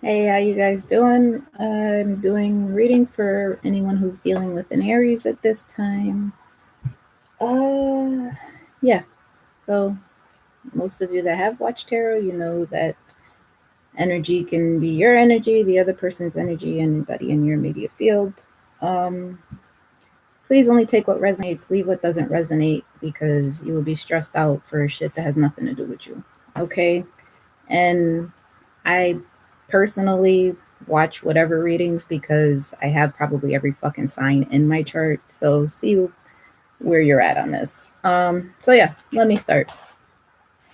Hey, how you guys doing? I'm doing reading for anyone who's dealing with an Aries at this time. Uh, yeah. So most of you that have watched tarot, you know that energy can be your energy, the other person's energy, anybody in your immediate field. Um, Please only take what resonates, leave what doesn't resonate, because you will be stressed out for shit that has nothing to do with you. Okay, and I personally watch whatever readings because I have probably every fucking sign in my chart. So see where you're at on this. So yeah, let me start.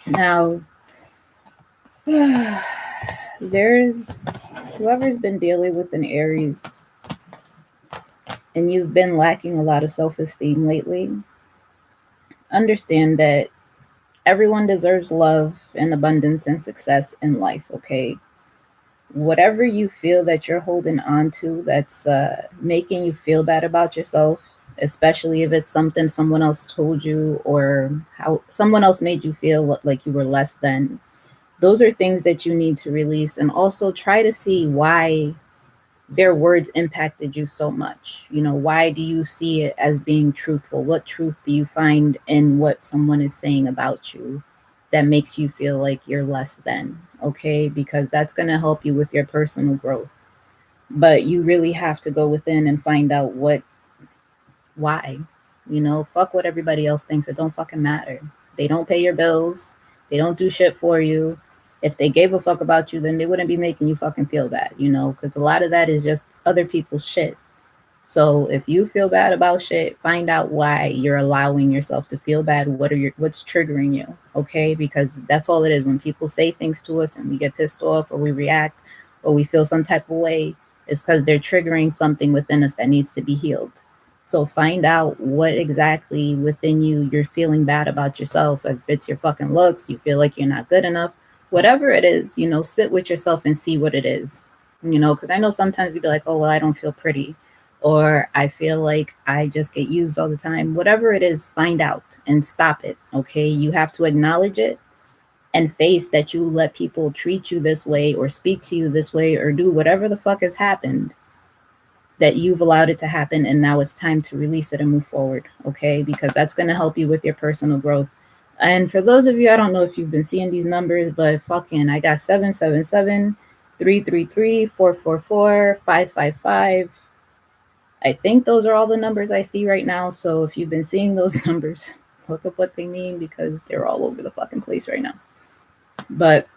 Now, there's whoever's been dealing with an Aries and you've been lacking a lot of self-esteem lately, understand that everyone deserves love and abundance and success in life, okay? Whatever you feel that you're holding on to that's making you feel bad about yourself, especially if it's something someone else told you or how someone else made you feel like you were less than, those are things that you need to release. And also try to see why their words impacted you so much. You know, why do you see it as being truthful? What truth do you find in what someone is saying about you that makes you feel like you're less than? Okay, because that's going to help you with your personal growth. But you really have to go within and find out why. You know, fuck what everybody else thinks. It don't fucking matter. They don't pay your bills. They don't do shit for you. If they gave a fuck about you, then they wouldn't be making you fucking feel bad, you know, because a lot of that is just other people's shit. So if you feel bad about shit, find out why you're allowing yourself to feel bad. What's triggering you? Okay? Because that's all it is. When people say things to us and we get pissed off or we react or we feel some type of way, it's because they're triggering something within us that needs to be healed. So find out what exactly within you you're feeling bad about yourself. If it's your fucking looks, you feel like you're not good enough, whatever it is, you know, sit with yourself and see what it is. You know, because I know sometimes you'd be like, oh, well, I don't feel pretty, or I feel like I just get used all the time. Whatever it is, find out and stop it. Okay. You have to acknowledge it and face that you let people treat you this way or speak to you this way or do whatever the fuck has happened, that you've allowed it to happen. And now it's time to release it and move forward. Okay. Because that's going to help you with your personal growth. And for those of you, I don't know if you've been seeing these numbers, but fucking, I got 777, 333, 444, 555. I think those are all the numbers I see right now. So if you've been seeing those numbers, look up what they mean because they're all over the fucking place right now. But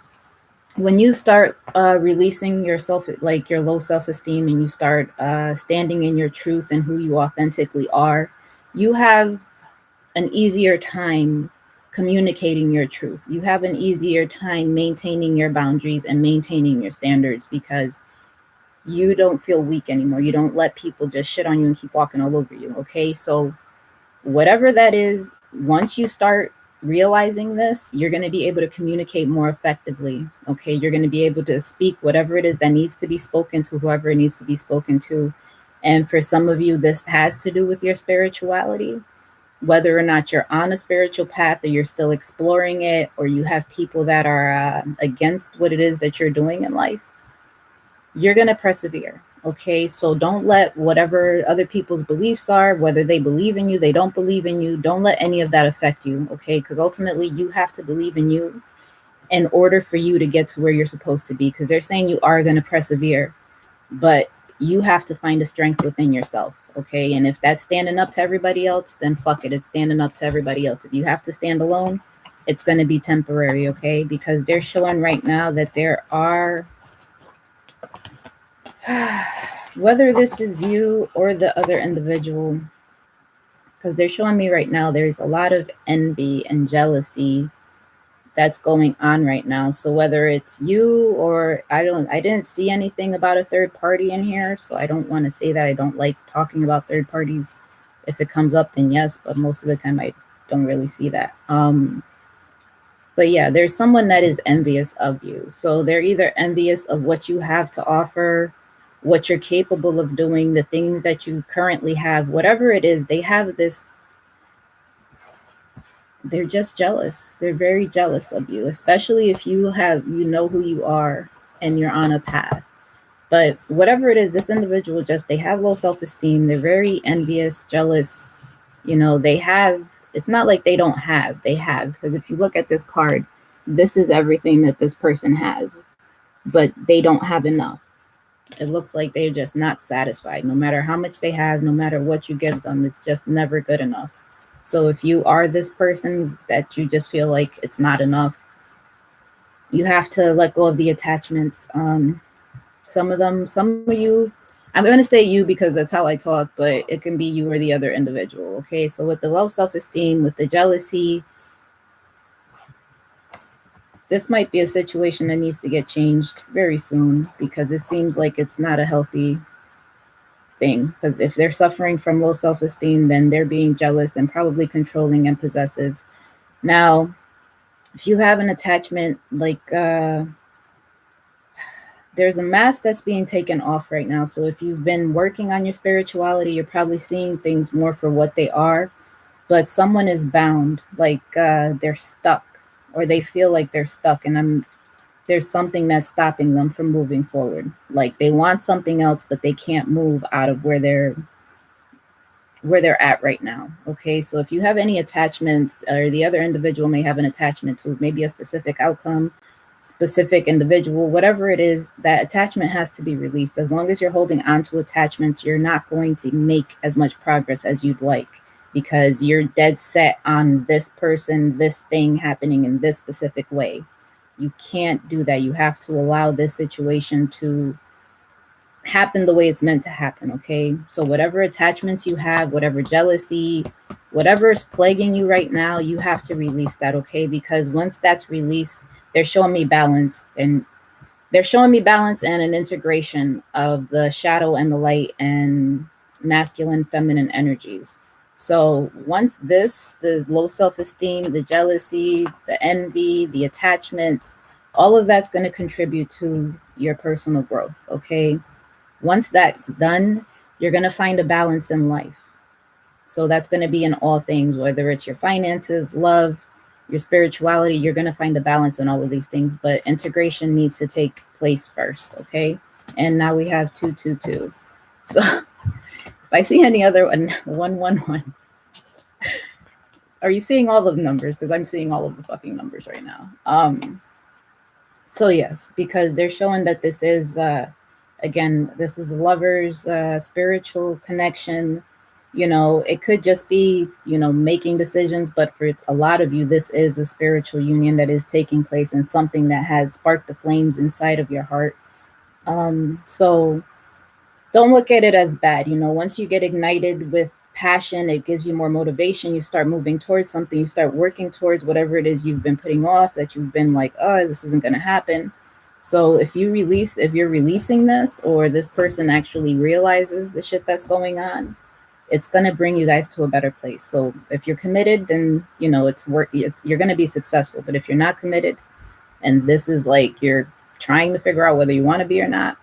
when you start releasing yourself, like your low self esteem, and you start standing in your truth and who you authentically are, you have an easier time communicating your truth. You have an easier time maintaining your boundaries and maintaining your standards because you don't feel weak anymore. You don't let people just shit on you and keep walking all over you. Okay. So, whatever that is, once you start realizing this, you're going to be able to communicate more effectively. Okay. You're going to be able to speak whatever it is that needs to be spoken to whoever it needs to be spoken to. And for some of you, this has to do with your spirituality, whether or not you're on a spiritual path or you're still exploring it, or you have people that are against what it is that you're doing in life. You're going to persevere. Okay. So don't let whatever other people's beliefs are, whether they believe in you, they don't believe in you, don't let any of that affect you. Okay. Because ultimately, you have to believe in you in order for you to get to where you're supposed to be. Because they're saying you are going to persevere, but you have to find the strength within yourself. Okay. And if that's standing up to everybody else, then fuck it. It's standing up to everybody else. If you have to stand alone, it's going to be temporary. Okay. Because they're showing right now that there are whether this is you or the other individual, because they're showing me right now there's a lot of envy and jealousy that's going on right now. So whether it's you or I didn't see anything about a third party in here, so I don't want to say that. I don't like talking about third parties. If it comes up, then yes, but most of the time I don't really see that. But yeah, there's someone that is envious of you. So they're either envious of what you have to offer, what you're capable of doing, the things that you currently have, whatever it is, they have this, they're just jealous. They're very jealous of you, especially if you know who you are and you're on a path. But whatever it is, this individual just, they have low self esteem. They're very envious, jealous. You know, they have, it's not like they don't have, they have. Because if you look at this card, this is everything that this person has, but they don't have enough. It looks like they're just not satisfied. No matter how much they have, no matter what you give them, it's just never good enough. So if you are this person that you just feel like it's not enough, you have to let go of the attachments. Some of them, some of you, I'm going to say you because that's how I talk, but it can be you or the other individual. Okay. So with the low self esteem, with the jealousy, this might be a situation that needs to get changed very soon because it seems like it's not a healthy thing. Because if they're suffering from low self esteem, then they're being jealous and probably controlling and possessive. Now, if you have an attachment, like, there's a mask that's being taken off right now. So if you've been working on your spirituality, you're probably seeing things more for what they are. But someone is bound, like, they're stuck, or they feel like they're stuck, and there's something that's stopping them from moving forward. Like they want something else, but they can't move out of where they're at right now. Okay, so if you have any attachments, or the other individual may have an attachment to maybe a specific outcome, specific individual, whatever it is, that attachment has to be released. As long as you're holding on to attachments, you're not going to make as much progress as you'd like, because you're dead set on this person, this thing happening in this specific way. You can't do that. You have to allow this situation to happen the way it's meant to happen. Okay, so whatever attachments you have, whatever jealousy, whatever is plaguing you right now, you have to release that. Okay, because once that's released, they're showing me balance, and they're showing me balance and an integration of the shadow and the light, and masculine, feminine energies. So once this, the low self-esteem, the jealousy, the envy, the attachments, all of that's going to contribute to your personal growth. Okay, once that's done, you're going to find a balance in life. So that's going to be in all things, whether it's your finances, love, your spirituality. You're going to find a balance in all of these things, but integration needs to take place first. Okay, and now we have 222. So if I see any other 111, are you seeing all of the numbers? Because I'm seeing all of the fucking numbers right now. So yes, because they're showing that this is, again, this is lovers, spiritual connection. You know, it could just be, you know, making decisions, but for a lot of you, this is a spiritual union that is taking place, and something that has sparked the flames inside of your heart. So don't look at it as bad. You know, once you get ignited with passion, it gives you more motivation. You start moving towards something, you start working towards whatever it is you've been putting off, that you've been like, oh, this isn't going to happen. So if you're releasing this, or this person actually realizes the shit that's going on, it's going to bring you guys to a better place. So if you're committed, then, you know, you're going to be successful. But if you're not committed, and this is like you're trying to figure out whether you want to be or not,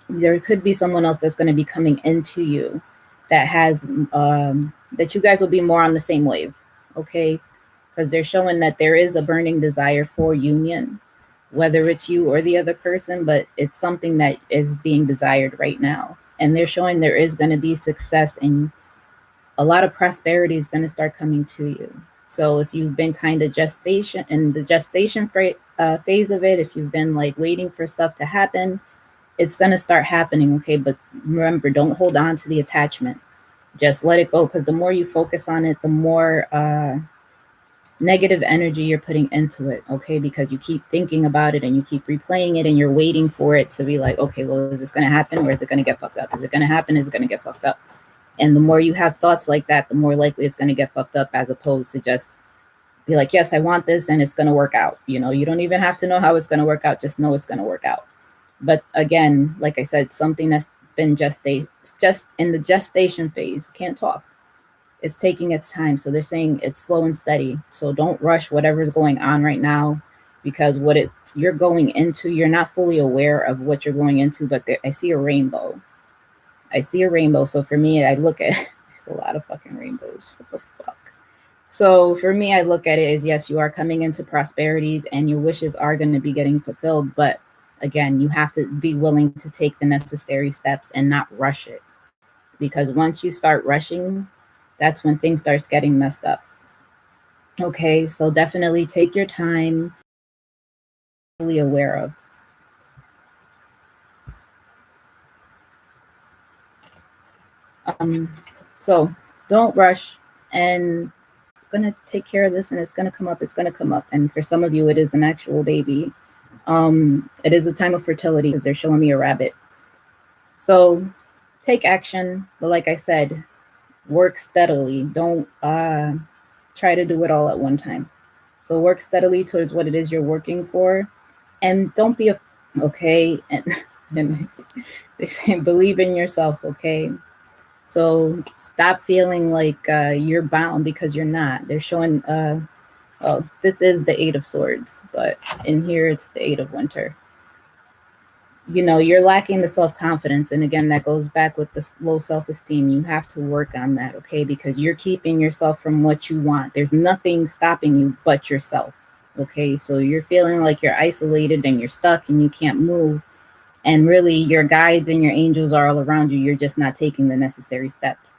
there could be someone else that's going to be coming into you that has, that you guys will be more on the same wave. Okay, because they're showing that there is a burning desire for union, whether it's you or the other person, but it's something that is being desired right now. And they're showing there is going to be success, and a lot of prosperity is going to start coming to you. So if you've been kind of gestation phase of it, if you've been like waiting for stuff to happen, it's going to start happening. Okay, but remember, don't hold on to the attachment. Just let it go, because the more you focus on it, the more negative energy you're putting into it. Okay, because you keep thinking about it and you keep replaying it, and you're waiting for it to be like, okay, well, is this going to happen, or is it going to get fucked up? Is it going to happen? Is it going to get fucked up? And the more you have thoughts like that, the more likely it's going to get fucked up, as opposed to just be like, yes, I want this and it's going to work out. You know, you don't even have to know how it's going to work out. Just know it's going to work out. But again, like I said, something that's been just in the gestation phase, can't talk. It's taking its time. So they're saying it's slow and steady. So don't rush whatever's going on right now, because you're going into, you're not fully aware of what you're going into, but I see a rainbow. I see a rainbow. So for me, I look at, there's a lot of fucking rainbows. What the fuck? So for me, I look at it as, yes, you are coming into prosperities and your wishes are going to be getting fulfilled, but again, you have to be willing to take the necessary steps and not rush it. Because once you start rushing, that's when things starts getting messed up. Okay, so definitely take your time, really aware of. So don't rush, and gonna take care of this, and it's gonna come up. It's gonna come up, and for some of you, it is an actual baby. It is a time of fertility because they're showing me a rabbit. So take action, but like I said, work steadily. Don't try to do it all at one time. So work steadily towards what it is you're working for, and don't be afraid. Okay, and they say believe in yourself. Okay, so stop feeling like you're bound because you're not. They're showing. Well, this is the Eight of Swords, but in here it's the Eight of Winter. You know, you're lacking the self-confidence, and again, that goes back with the low self-esteem. You have to work on that, okay? Because you're keeping yourself from what you want. There's nothing stopping you but yourself, okay? So you're feeling like you're isolated and you're stuck and you can't move, and really your guides and your angels are all around you. You're just not taking the necessary steps.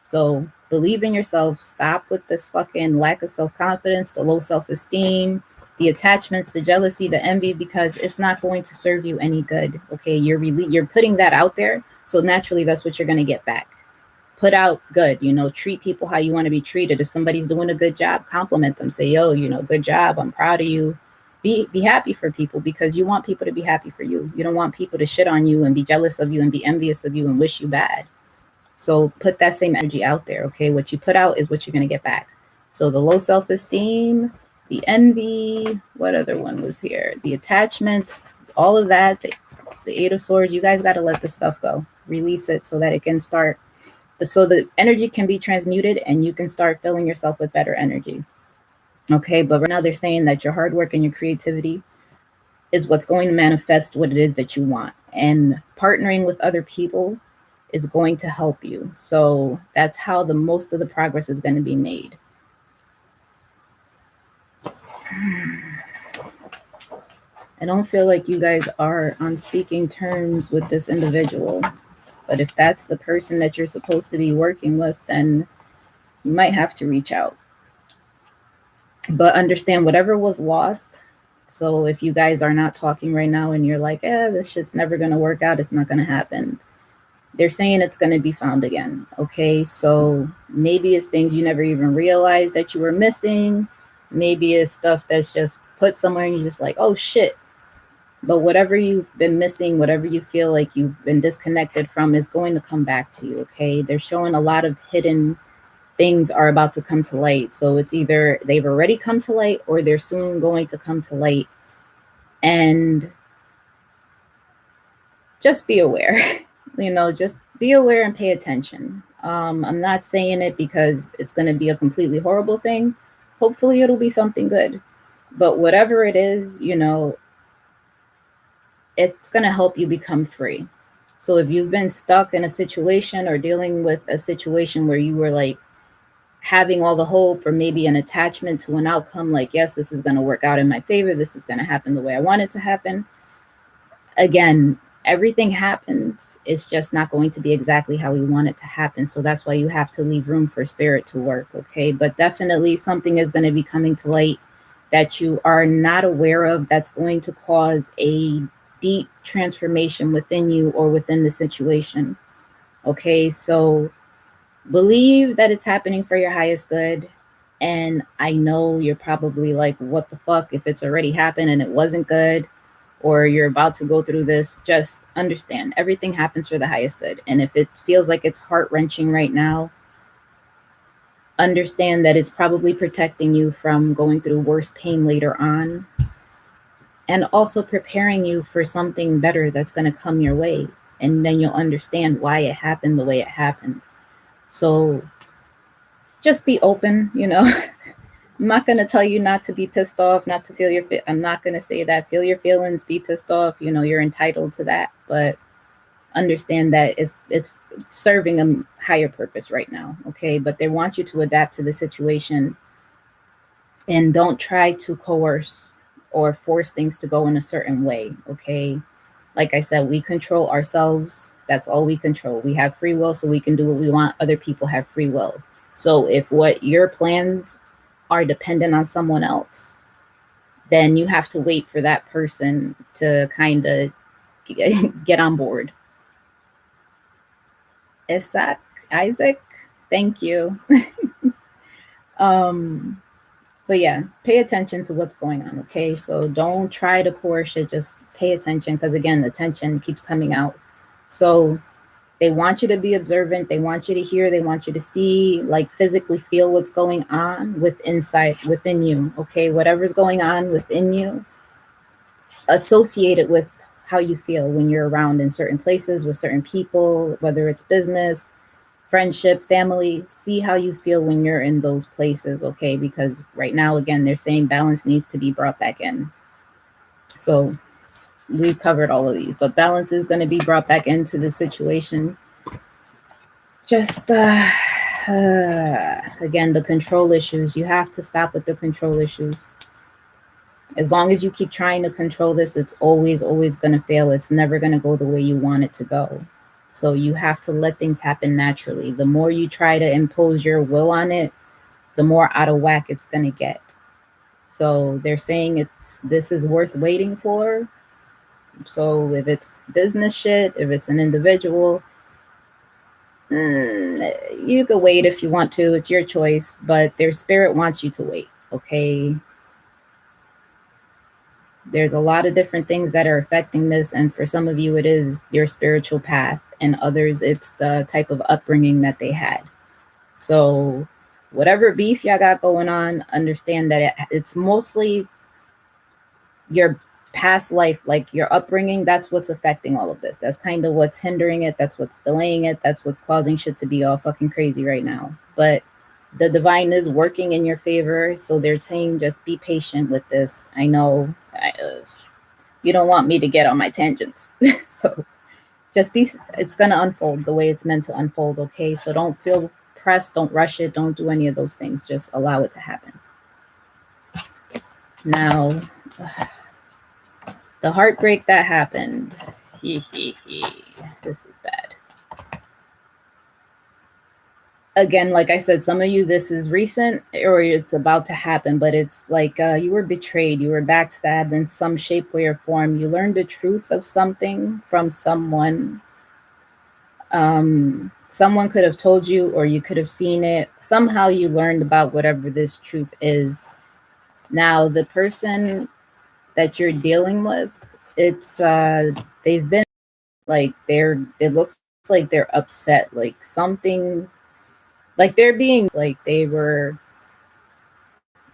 So believe in yourself. Stop with this fucking lack of self-confidence, the low self-esteem, the attachments, the jealousy, the envy, because it's not going to serve you any good. Okay, you're putting that out there, so naturally that's what you're going to get back. Put out good, you know, treat people how you want to be treated. If somebody's doing a good job, compliment them. Say, yo, you know, good job. I'm proud of you. Be happy for people because you want people to be happy for you. You don't want people to shit on you and be jealous of you and be envious of you and wish you bad. So put that same energy out there, okay? What you put out is what you're going to get back. So the low self-esteem, the envy, what other one was here? The attachments, all of that, the Eight of Swords, you guys got to let this stuff go. Release it so that it can start, so the energy can be transmuted and you can start filling yourself with better energy. Okay, but right now they're saying that your hard work and your creativity is what's going to manifest what it is that you want. And partnering with other people is going to help you. So that's how the most of the progress is going to be made. I don't feel like you guys are on speaking terms with this individual, but if that's the person that you're supposed to be working with, then you might have to reach out. But understand whatever was lost. So if you guys are not talking right now and you're like, this shit's never going to work out, it's not going to happen. They're saying it's going to be found again. Okay, so maybe it's things you never even realized that you were missing. Maybe it's stuff that's just put somewhere and you're just like, oh shit. But whatever you've been missing, whatever you feel like you've been disconnected from is going to come back to you. Okay, they're showing a lot of hidden things are about to come to light. So it's either they've already come to light or they're soon going to come to light. And just be aware. You know, just be aware and pay attention. I'm not saying it because it's going to be a completely horrible thing. Hopefully it'll be something good. But whatever it is, you know, it's going to help you become free. So if you've been stuck in a situation or dealing with a situation where you were like having all the hope or maybe an attachment to an outcome, like, yes, this is going to work out in my favor, this is going to happen the way I want it to happen. Again, everything happens. It's just not going to be exactly how we want it to happen. So that's why you have to leave room for spirit to work. Okay. But definitely something is going to be coming to light that you are not aware of that's going to cause a deep transformation within you or within the situation. Okay. So believe that it's happening for your highest good. And I know you're probably like, what the fuck, if it's already happened and it wasn't good, or you're about to go through this, just understand everything happens for the highest good. And if it feels like it's heart-wrenching right now, understand that it's probably protecting you from going through worse pain later on, and also preparing you for something better that's going to come your way. And then you'll understand why it happened the way it happened. So just be open, you know. I'm not going to tell you not to be pissed off, not to feel your I'm not going to say that. Feel your feelings, be pissed off, you know, you're entitled to that, but understand that it's serving a higher purpose right now, okay? But they want you to adapt to the situation, and don't try to coerce or force things to go in a certain way, okay? Like I said, we control ourselves. That's all we control. We have free will, so we can do what we want. Other people have free will. So if what your plans are dependent on someone else, then you have to wait for that person to kind of get on board. Isaac, thank you. um, but yeah, pay attention to what's going on, okay? So don't try to coerce it, just pay attention, because again, the tension keeps coming out. So they want you to be observant, they want you to hear, they want you to see, like physically feel what's going on within you, okay? Whatever's going on within you, associate it with how you feel when you're around in certain places with certain people, whether it's business, friendship, family. See how you feel when you're in those places, okay? Because right now, again, they're saying balance needs to be brought back in. So we've covered all of these, but balance is going to be brought back into the situation. Just again, the control issues. You have to stop with the control issues. As long as you keep trying to control this, it's always going to fail. It's never going to go the way you want it to go. So you have to let things happen naturally. The more you try to impose your will on it, the more out of whack it's going to get. So they're saying this is worth waiting for. So if it's business shit, if it's an individual, you could wait if you want to. It's your choice, but their spirit wants you to wait, okay? There's a lot of different things that are affecting this, and for some of you it is your spiritual path, and others it's the type of upbringing that they had. So whatever beef y'all got going on, understand that it's mostly your past life, like your upbringing. That's what's affecting all of this. That's kind of what's hindering it. That's what's delaying it. That's what's causing shit to be all fucking crazy right now. But the divine is working in your favor. So they're saying just be patient with this. I know you don't want me to get on my tangents. So just it's going to unfold the way it's meant to unfold, okay? So don't feel pressed. Don't rush it. Don't do any of those things. Just allow it to happen. Now, the heartbreak that happened. This is bad. Again, like I said, some of you, this is recent or it's about to happen, but it's like you were betrayed, you were backstabbed in some shape, way, or form. You learned the truth of something from someone. Someone could have told you, or you could have seen it. Somehow you learned about whatever this truth is. Now, the person that you're dealing with, it's they've been like it looks like they're upset, like something, like they're being, like they were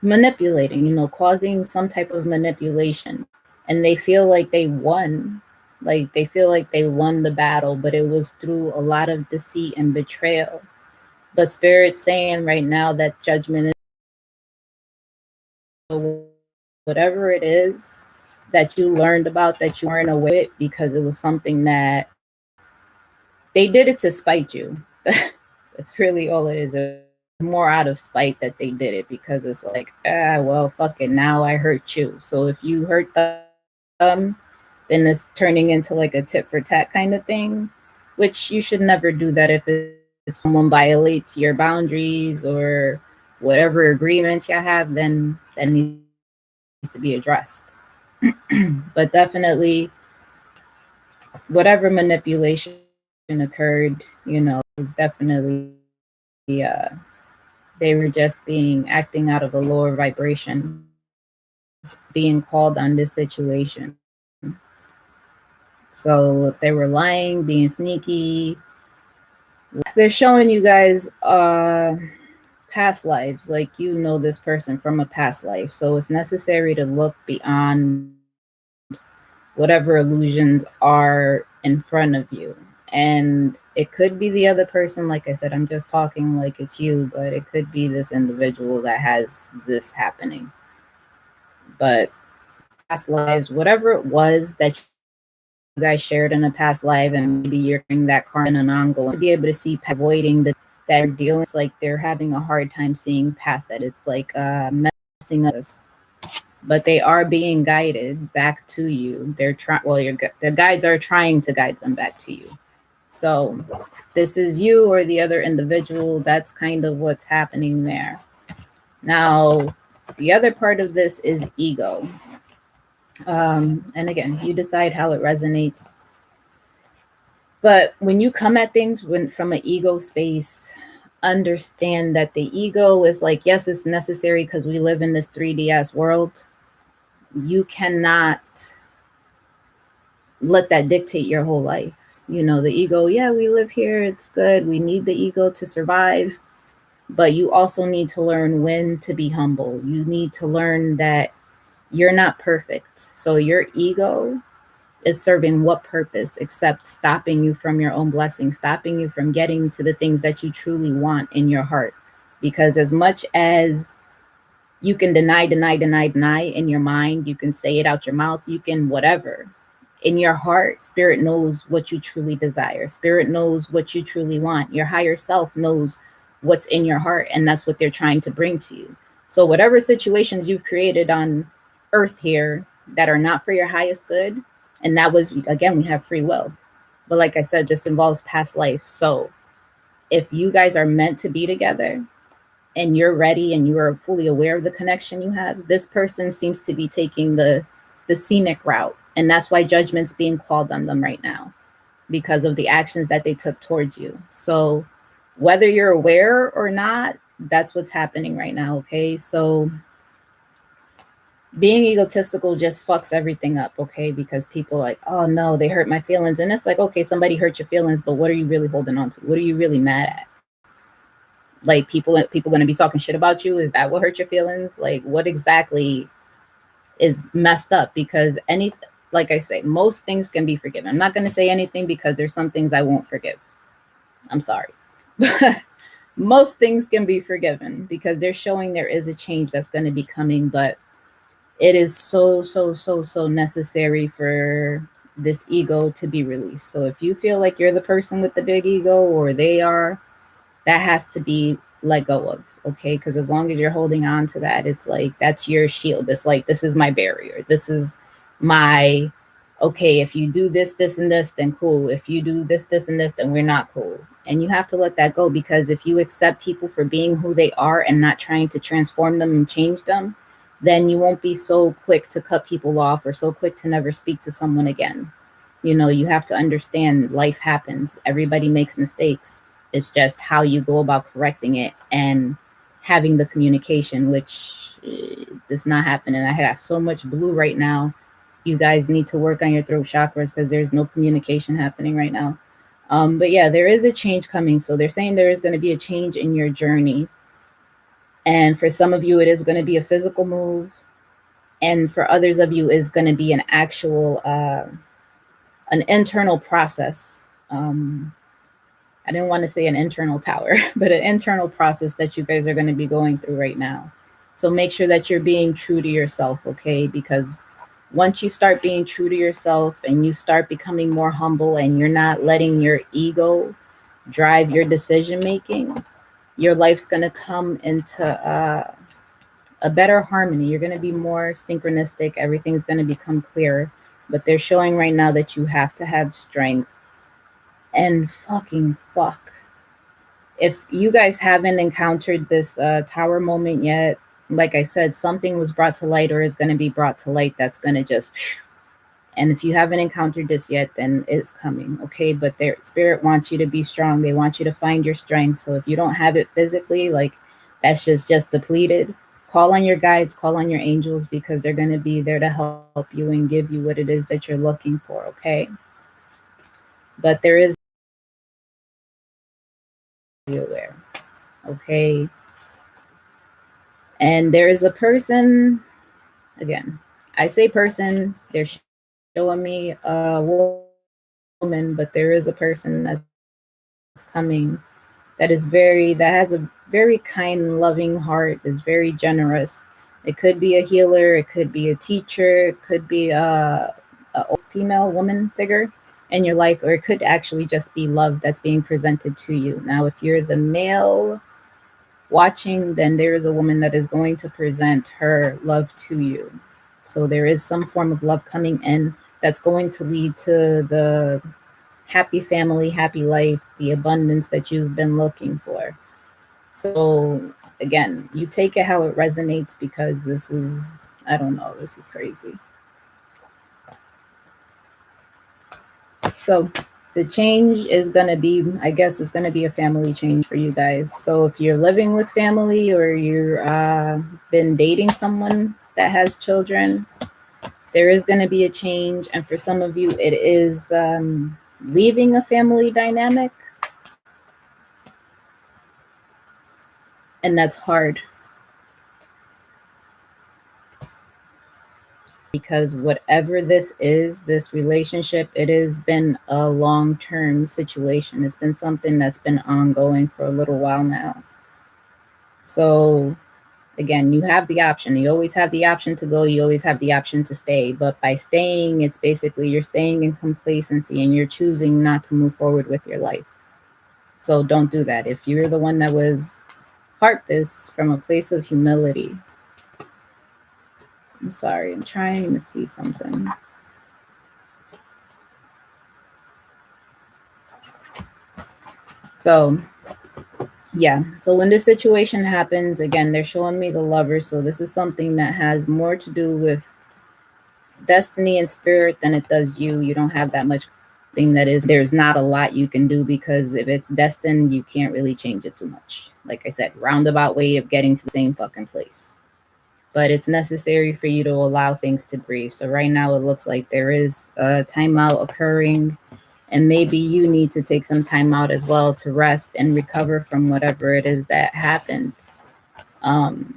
manipulating, causing some type of manipulation, and they feel like they won. Like they feel like they won the battle, but it was through a lot of deceit and betrayal. But Spirit's saying right now that judgment is whatever it is that you learned about, that you weren't aware of, because it was something that they did it to spite you. That's really all it is. It's more out of spite that they did it, because it's like, well, fuck it, now I hurt you. So if you hurt them, then it's turning into like a tit for tat kind of thing, which you should never do that. If it's someone violates your boundaries or whatever agreements you have, then that needs to be addressed. But definitely, whatever manipulation occurred, was definitely they were just acting out of a lower vibration, being called on this situation. So if they were lying, being sneaky, they're showing you guys past lives, like this person from a past life. So it's necessary to look beyond whatever illusions are in front of you. And it could be the other person. Like I said, I'm just talking like it's you, but it could be this individual that has this happening. But past lives, whatever it was that you guys shared in a past life, and maybe you're in that karma and ongoing, to be able to see avoiding that they're dealing. It's like they're having a hard time seeing past that. It's like messing us. but they are being guided back to you. They're trying, well, the guides are trying to guide them back to you. So this is you or the other individual. That's kind of what's happening there. Now, the other part of this is ego. And again, you decide how it resonates. But when you come at things from an ego space, understand that the ego is like, yes, it's necessary because we live in this 3DS world. You cannot let that dictate your whole life. You know, the ego, yeah, we live here, it's good. We need the ego to survive. But you also need to learn when to be humble. You need to learn that you're not perfect. So your ego is serving what purpose except stopping you from your own blessing, stopping you from getting to the things that you truly want in your heart. Because as much as you can deny in your mind, you can say it out your mouth, you can whatever. In your heart, spirit knows what you truly desire. Spirit knows what you truly want. Your higher self knows what's in your heart, and that's what they're trying to bring to you. So whatever situations you've created on earth here that are not for your highest good, and that was, again, we have free will. But like I said, this involves past life. So if you guys are meant to be together and you're ready and you are fully aware of the connection you have, this person seems to be taking the scenic route. And that's why judgment's being called on them right now, because of the actions that they took towards you. So whether you're aware or not, that's what's happening right now. Okay. So being egotistical just fucks everything up. Okay. Because people are like, oh no, they hurt my feelings. And it's like, okay, somebody hurt your feelings, but what are you really holding on to? What are you really mad at? Like people going to be talking shit about you? Is that what hurt your feelings? Like what exactly is messed up? Because like I say, most things can be forgiven. I'm not going to say anything because there's some things I won't forgive. I'm sorry. But most things can be forgiven because they're showing there is a change that's going to be coming. But it is so necessary for this ego to be released. So if you feel like you're the person with the big ego or they are, that has to be let go of. Okay. Because as long as you're holding on to that, it's like that's your shield. It's like, this is my barrier. This is my, okay, if you do this, and this, then cool. If you do this, and this, then we're not cool. And you have to let that go, because if you accept people for being who they are and not trying to transform them and change them, then you won't be so quick to cut people off or so quick to never speak to someone again. You know, you have to understand life happens. Everybody makes mistakes. It's just how you go about correcting it and having the communication, which is not happening. I have so much blue right now. You guys need to work on your throat chakras because there's no communication happening right now. But yeah, there is a change coming. So they're saying there is going to be a change in your journey. And for some of you, it is going to be a physical move. And for others of you, is going to be an actual, an internal process. I didn't want to say an internal tower, but an internal process that you guys are going to be going through right now. So make sure that you're being true to yourself, okay? Because once you start being true to yourself and you start becoming more humble and you're not letting your ego drive your decision making, your life's going to come into a better harmony. You're going to be more synchronistic. Everything's going to become clearer. But they're showing right now that you have to have strength. And fucking fuck. If you guys haven't encountered this tower moment yet, like I said, something was brought to light or is going to be brought to light that's going to just. And if you haven't encountered this yet, then it's coming, okay? But their spirit wants you to be strong. They want you to find your strength. So if you don't have it physically, like that's just depleted, call on your guides, call on your angels, because they're going to be there to help you and give you what it is that you're looking for, okay? But there is aware, okay? And there is a person, again, I say person, they're showing me a woman, but there is a person that's coming that has a very kind, loving heart, is very generous. It could be a healer, it could be a teacher, it could be a female woman figure in your life, or it could actually just be love that's being presented to you. Now, if you're the male watching, then there is a woman that is going to present her love to you. So there is some form of love coming in that's going to lead to the happy family, happy life, the abundance that you've been looking for. So again, you take it how it resonates because this is, I don't know, this is crazy. So the change is going to be, I guess it's going to be a family change for you guys. So if you're living with family or you're been dating someone that has children, there is going to be a change. And for some of you, it is leaving a family dynamic. And that's hard because whatever this is, this relationship, it has been a long-term situation. It's been something that's been ongoing for a little while now. So again, you have the option. You always have the option to go. You always have the option to stay. But by staying, it's basically you're staying in complacency and you're choosing not to move forward with your life. So don't do that. If you're the one that was part this from a place of humility, I'm sorry, I'm trying to see something. So yeah, so when this situation happens, again, they're showing me the Lover. So this is something that has more to do with destiny and spirit than it does you. You don't have that much thing that is, there's not a lot you can do because if it's destined, you can't really change it too much. Like I said, roundabout way of getting to the same fucking place. But it's necessary for you to allow things to breathe. So right now it looks like there is a timeout occurring, and maybe you need to take some time out as well to rest and recover from whatever it is that happened. Because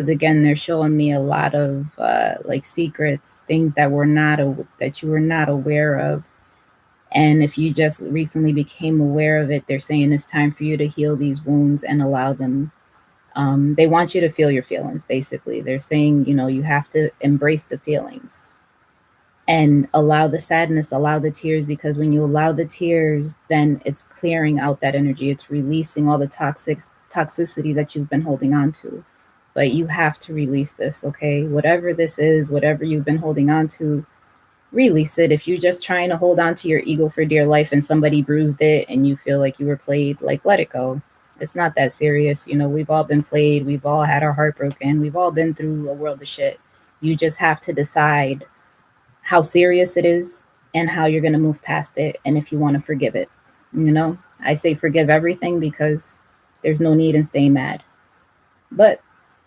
again, they're showing me a lot of like secrets, things that that you were not aware of. And if you just recently became aware of it, they're saying it's time for you to heal these wounds and allow them. They want you to feel your feelings, basically. They're saying, you know, you have to embrace the feelings and allow the sadness, allow the tears, because when you allow the tears, then it's clearing out that energy. It's releasing all the toxicity that you've been holding on to. But you have to release this, okay? Whatever this is, whatever you've been holding on to, release it. If you're just trying to hold on to your ego for dear life and somebody bruised it and you feel like you were played, like let it go. It's not that serious. You know, we've all been played. We've all had our heart broken. We've all been through a world of shit. You just have to decide how serious it is and how you're going to move past it and if you want to forgive it. You know, I say forgive everything because there's no need in staying mad. But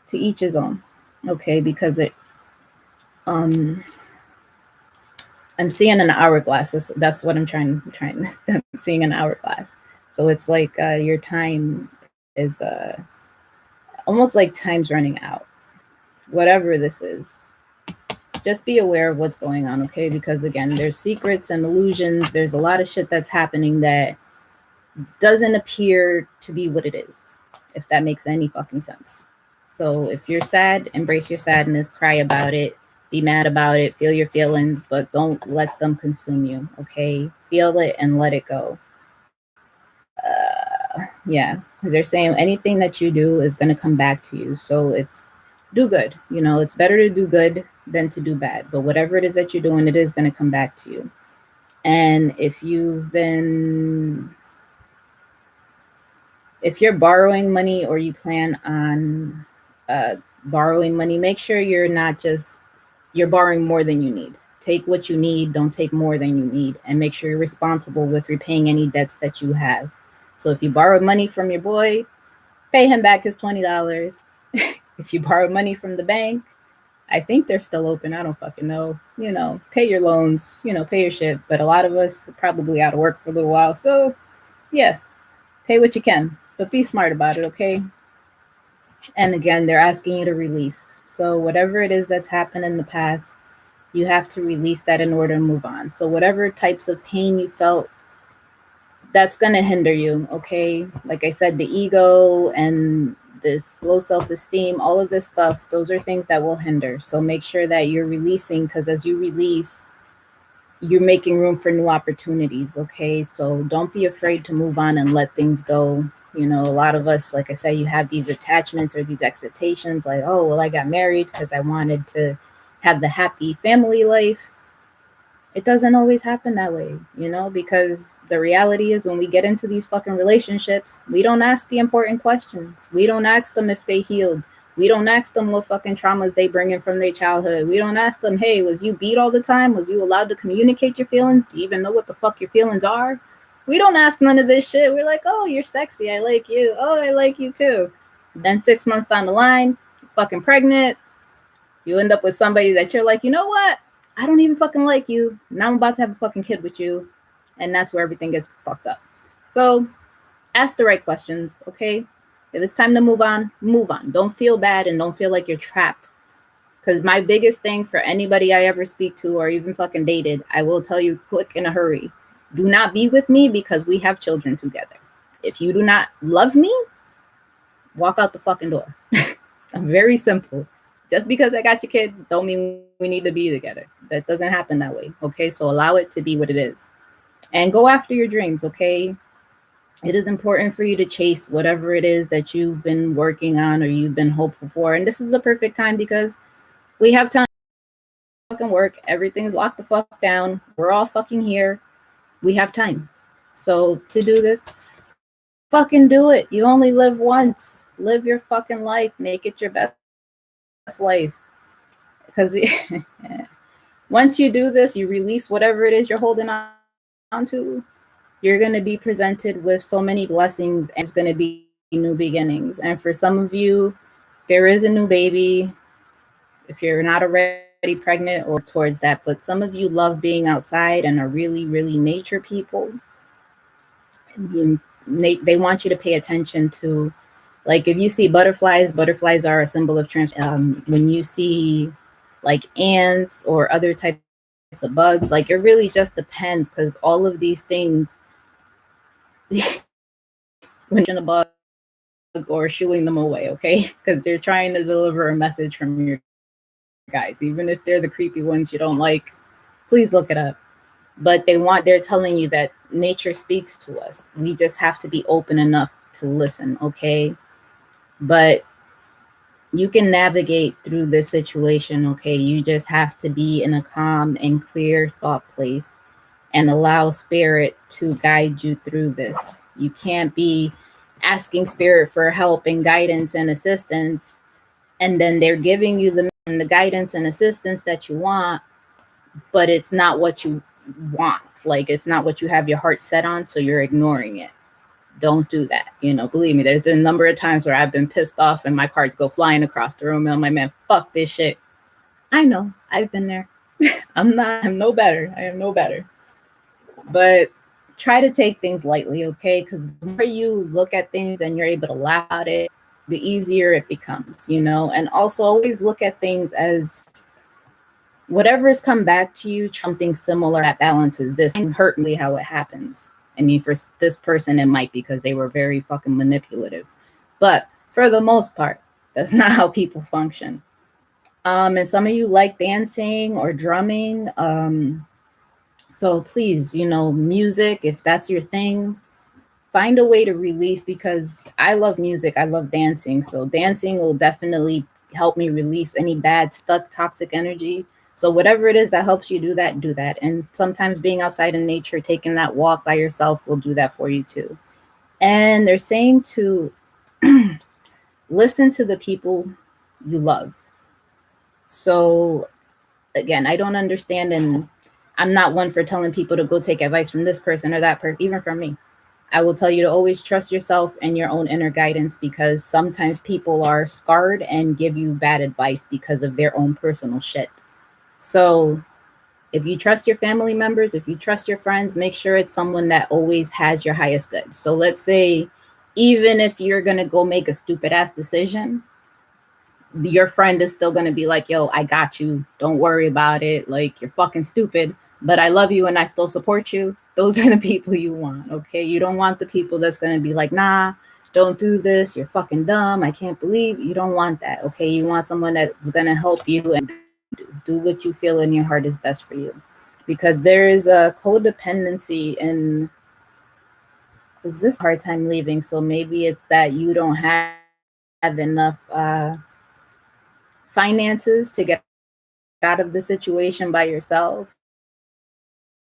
to each his own, okay? Because um I'm seeing an hourglass. That's what I'm trying. I'm seeing an hourglass. So it's like your time is almost like time's running out. Whatever this is, just be aware of what's going on, okay? Because again, there's secrets and illusions. There's a lot of shit that's happening that doesn't appear to be what it is, if that makes any fucking sense. So if you're sad, embrace your sadness, cry about it, be mad about it, feel your feelings, but don't let them consume you, okay? Feel it and let it go. Yeah, because they're saying anything that you do is going to come back to you. So it's do good. You know, it's better to do good than to do bad. But whatever it is that you're doing, it is going to come back to you. And if you're borrowing money or you plan on borrowing money, make sure you're borrowing more than you need. Take what you need, don't take more than you need, and make sure you're responsible with repaying any debts that you have. So if you borrow money from your boy, pay him back his $20. If you borrow money from the bank, I think they're still open. I don't fucking know. You know, pay your loans, pay your shit. But a lot of us are probably out of work for a little while. So yeah, pay what you can, but be smart about it, okay? And again, they're asking you to release. So whatever it is that's happened in the past, you have to release that in order to move on. So whatever types of pain you felt, that's going to hinder you, okay? Like I said, the ego and this low self-esteem, all of this stuff, those are things that will hinder. So make sure that you're releasing, because as you release, you're making room for new opportunities. Okay, so don't be afraid to move on and let things go. You know, a lot of us, like I said, you have these attachments or these expectations like, oh, well, I got married because I wanted to have the happy family life. It doesn't always happen that way, you know, because the reality is when we get into these fucking relationships, we don't ask the important questions. We don't ask them if they healed. We don't ask them what fucking traumas they bring in from their childhood. We don't ask them, hey, was you beat all the time? Was you allowed to communicate your feelings? Do you even know what the fuck your feelings are? We don't ask none of this shit. We're like, oh, you're sexy. I like you. Oh, I like you too. Then 6 months down the line, fucking pregnant, you end up with somebody that you're like, you know what? I don't even fucking like you. Now I'm about to have a fucking kid with you. And that's where everything gets fucked up. So ask the right questions, okay? If it's time to move on, move on. Don't feel bad and don't feel like you're trapped. Because my biggest thing for anybody I ever speak to or even fucking dated, I will tell you quick in a hurry. Do not be with me because we have children together. If you do not love me, walk out the fucking door. I'm very simple. Just because I got your kid don't mean we need to be together. That doesn't happen that way. Okay, so allow it to be what it is. And go after your dreams, okay? It is important for you to chase whatever it is that you've been working on or you've been hopeful for. And this is a perfect time because we have time to fucking work. Everything's locked the fuck down. We're all fucking here. We have time. So to do this, fucking do it. You only live once. Live your fucking life. Make it your best life. Because once you do this, you release whatever it is you're holding on to, you're going to be presented with so many blessings and there's going to be new beginnings. And for some of you, there is a new baby. If you're not already pregnant or towards that, but some of you love being outside and are really, really nature people. They want you to pay attention to, like, if you see butterflies, butterflies are a symbol of when you see like ants or other types of bugs, like it really just depends because all of these things when you're a bug or shooing them away, okay? Because they're trying to deliver a message from your guides, even if they're the creepy ones you don't like. Please look it up. But they're telling you that nature speaks to us. We just have to be open enough to listen, okay? But you can navigate through this situation, okay? You just have to be in a calm and clear thought place and allow spirit to guide you through this. You can't be asking spirit for help and guidance and assistance, and then they're giving you the guidance and assistance that you want, but it's not what you want. Like, it's not what you have your heart set on, so you're ignoring it. Don't do that. You know, believe me, there's been a number of times where I've been pissed off and my cards go flying across the room and I'm like, man, fuck this shit. I know, I've been there. I'm no better. I am no better. But try to take things lightly, okay? Because the more you look at things and you're able to laugh at it, the easier it becomes, you know? And also always look at things as whatever has come back to you, something similar that balances this and hurt me how it happens. I mean, for this person, it might be because they were very fucking manipulative. But for the most part, that's not how people function. And some of you like dancing or drumming. So please, you know, music, if that's your thing, find a way to release because I love music. I love dancing. So dancing will definitely help me release any bad, stuck, toxic energy. So whatever it is that helps you do that, do that. And sometimes being outside in nature, taking that walk by yourself will do that for you too. And they're saying to listen to the people you love. So again, I don't understand, and I'm not one for telling people to go take advice from this person or that person, even from me. I will tell you to always trust yourself and your own inner guidance because sometimes people are scarred and give you bad advice because of their own personal shit. So if you trust your family members, if you trust your friends, make sure it's someone that always has your highest good. So let's say, even if you're going to go make a stupid ass decision, your friend is still going to be like, yo, I got you. Don't worry about it. Like, you're fucking stupid, but I love you and I still support you. Those are the people you want, okay? You don't want the people that's going to be like, nah, don't do this. You're fucking dumb. I can't believe. You don't want that, okay? You want someone that's going to help you and do what you feel in your heart is best for you. because there is a codependency in, is this hard time leaving, so maybe it's that you don't have enough finances to get out of the situation by yourself,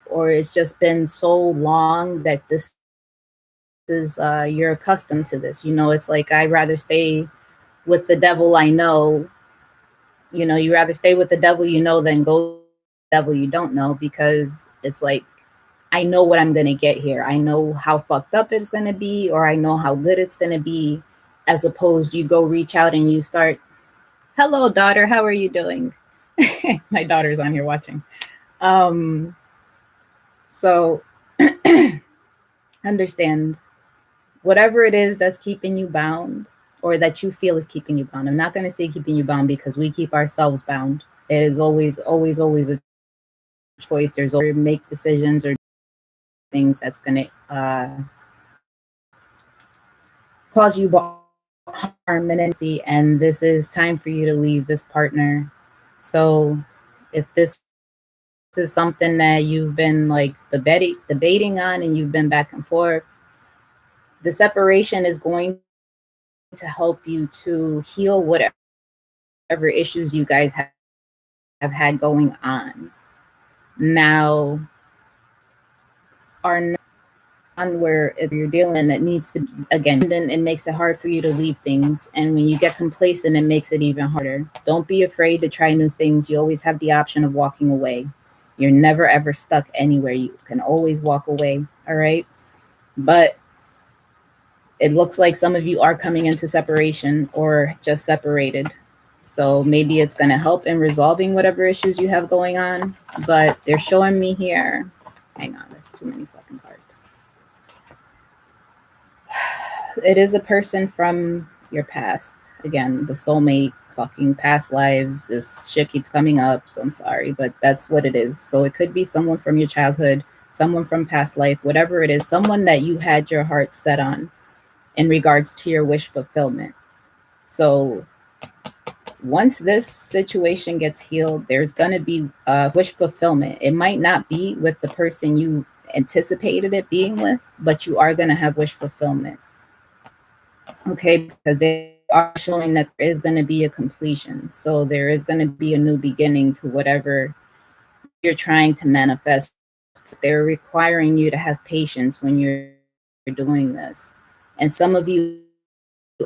or it's just been so long that you're accustomed to this. It's like, I rather stay with the devil I know. You rather stay with the devil you know than go to the devil you don't know, because it's like, I know what I'm going to get here. I know how fucked up it's going to be, or I know how good it's going to be, as opposed you go reach out and you start, hello, daughter, how are you doing? My daughter's on here watching. Um, so understand, whatever it is that's keeping you bound, or that you feel is keeping you bound. I'm not going to say keeping you bound, because we keep ourselves bound. It is always, always, always a choice. There's always make decisions or do things that's going to cause you harm and intimacy. And this is time for you to leave this partner. So if this is something that you've been like debating on and you've been back and forth, the separation is going to help you to heal whatever issues you guys have had going on. Now, our one where if you're dealing, and it needs to, again, then it makes it hard for you to leave things, and when you get complacent, it makes it even harder. Don't be afraid to try new things. You always have the option of walking away. You're never ever stuck anywhere. You can always walk away. All right. But it looks like some of you are coming into separation or just separated. So maybe it's going to help in resolving whatever issues you have going on. But they're showing me here. Hang on, there's too many fucking cards. It is a person from your past. Again, the soulmate, fucking past lives. This shit keeps coming up, so I'm sorry, but that's what it is. So it could be someone from your childhood, someone from past life, whatever it is, someone that you had your heart set on in regards to your wish fulfillment. So once this situation gets healed, there's going to be wish fulfillment. It might not be with the person you anticipated it being with, but you are going to have wish fulfillment. Okay, because they are showing that there is going to be a completion. So there is going to be a new beginning to whatever you're trying to manifest. They're requiring you to have patience when you're doing this. And some of you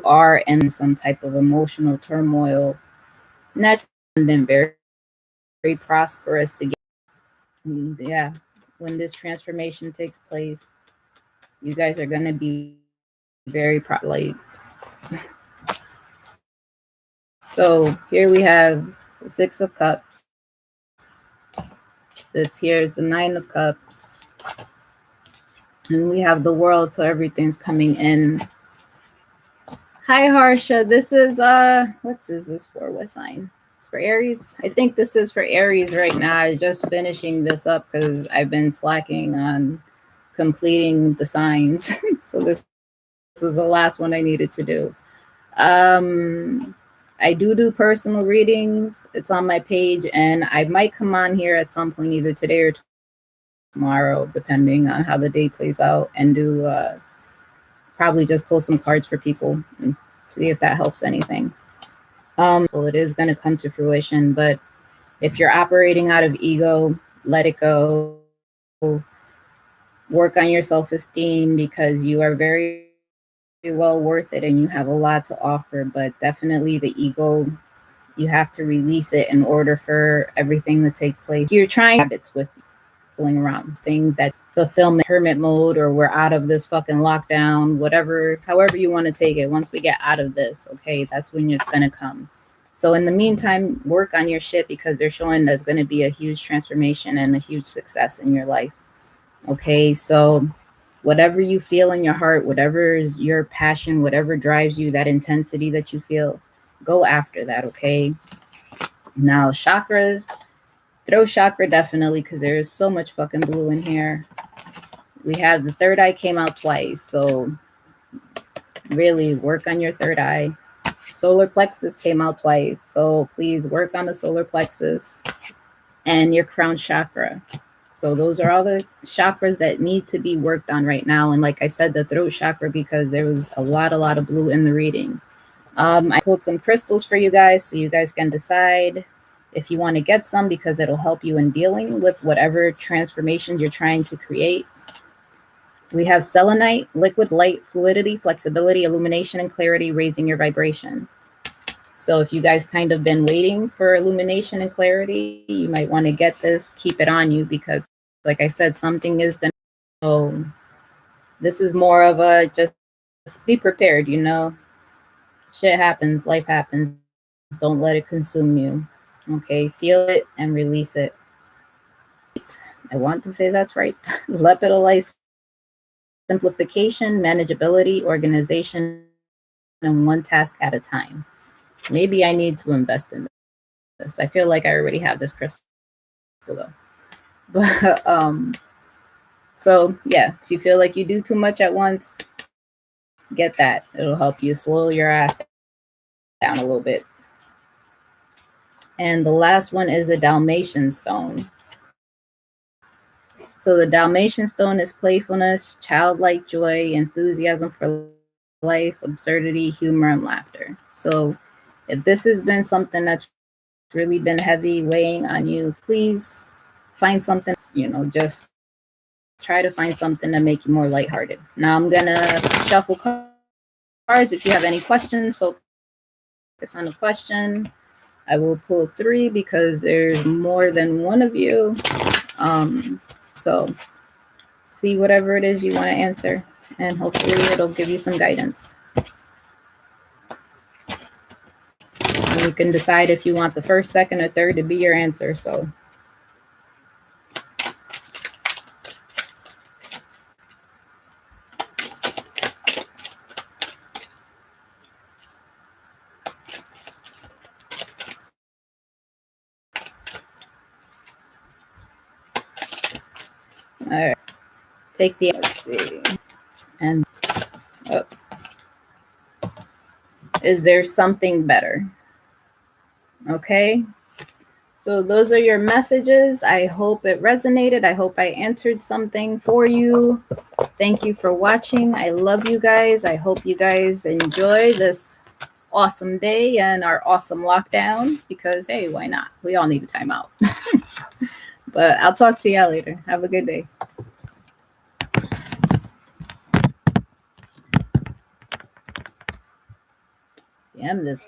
are in some type of emotional turmoil, naturally, and then very prosperous beginning. Yeah, when this transformation takes place, you guys are going to be very so here we have the 6 of Cups. This here is the 9 of Cups. And we have the World, so everything's coming in. Hi Harsha, this is what is this for? What sign? It's for Aries. I think this is for Aries right now. I'm just finishing this up because I've been slacking on completing the signs. So this is the last one I needed to do. I do personal readings. It's on my page, and I might come on here at some point, either today or tomorrow, depending on how the day plays out, and do probably just pull some cards for people and see if that helps anything. Well, it is going to come to fruition, but if you're operating out of ego, let it go. Work on your self-esteem, because you are very well worth it and you have a lot to offer, but definitely the ego, you have to release it in order for everything to take place. You're trying habits with going around things that fulfillment hermit mode, or we're out of this fucking lockdown, whatever, however you want to take it. Once we get out of this, okay, that's when it's going to come. So in the meantime, work on your shit, because they're showing there's going to be a huge transformation and a huge success in your life. Okay, so whatever you feel in your heart, whatever is your passion, whatever drives you, that intensity that you feel, go after that. Okay, now chakras, throw chakra definitely, because there is so much fucking blue in here. We have the third eye came out twice, so really work on your third eye. Solar plexus came out twice, so please work on the solar plexus and your crown chakra. So those are all the chakras that need to be worked on right now. And like I said, the throat chakra, because there was a lot of blue in the reading. I pulled some crystals for you guys so you guys can decide if you want to get some, because it'll help you in dealing with whatever transformations you're trying to create. We have selenite, liquid light, fluidity, flexibility, illumination, and clarity, raising your vibration. So if you guys kind of been waiting for illumination and clarity, you might want to get this, keep it on you, because like I said, something is going to, so this is more of a just be prepared, you know. Shit happens, life happens. Don't let it consume you. Okay, feel it and release it. I want to say that's right. Lepidolite, simplification, manageability, organization, and one task at a time. Maybe I need to invest in this. I feel like I already have this crystal though. But so yeah, if you feel like you do too much at once, get that. It'll help you slow your ass down a little bit. And the last one is a Dalmatian stone. So the Dalmatian stone is playfulness, childlike joy, enthusiasm for life, absurdity, humor, and laughter. So if this has been something that's really been heavy weighing on you, please find something, you know, just try to find something to make you more lighthearted. Now I'm gonna shuffle cards. If you have any questions, focus on the question. I will pull 3 because there's more than one of you. So see whatever it is you want to answer, and hopefully it'll give you some guidance. And you can decide if you want the first, second, or third to be your answer. So all right, take the, let's see, and oh, is there something better? Okay, so those are your messages. I hope it resonated. I hope I answered something for you. Thank you for watching. I love you guys. I hope you guys enjoy this awesome day and our awesome lockdown, because hey, why not? We all need a timeout. But I'll talk to y'all later. Have a good day. Damn this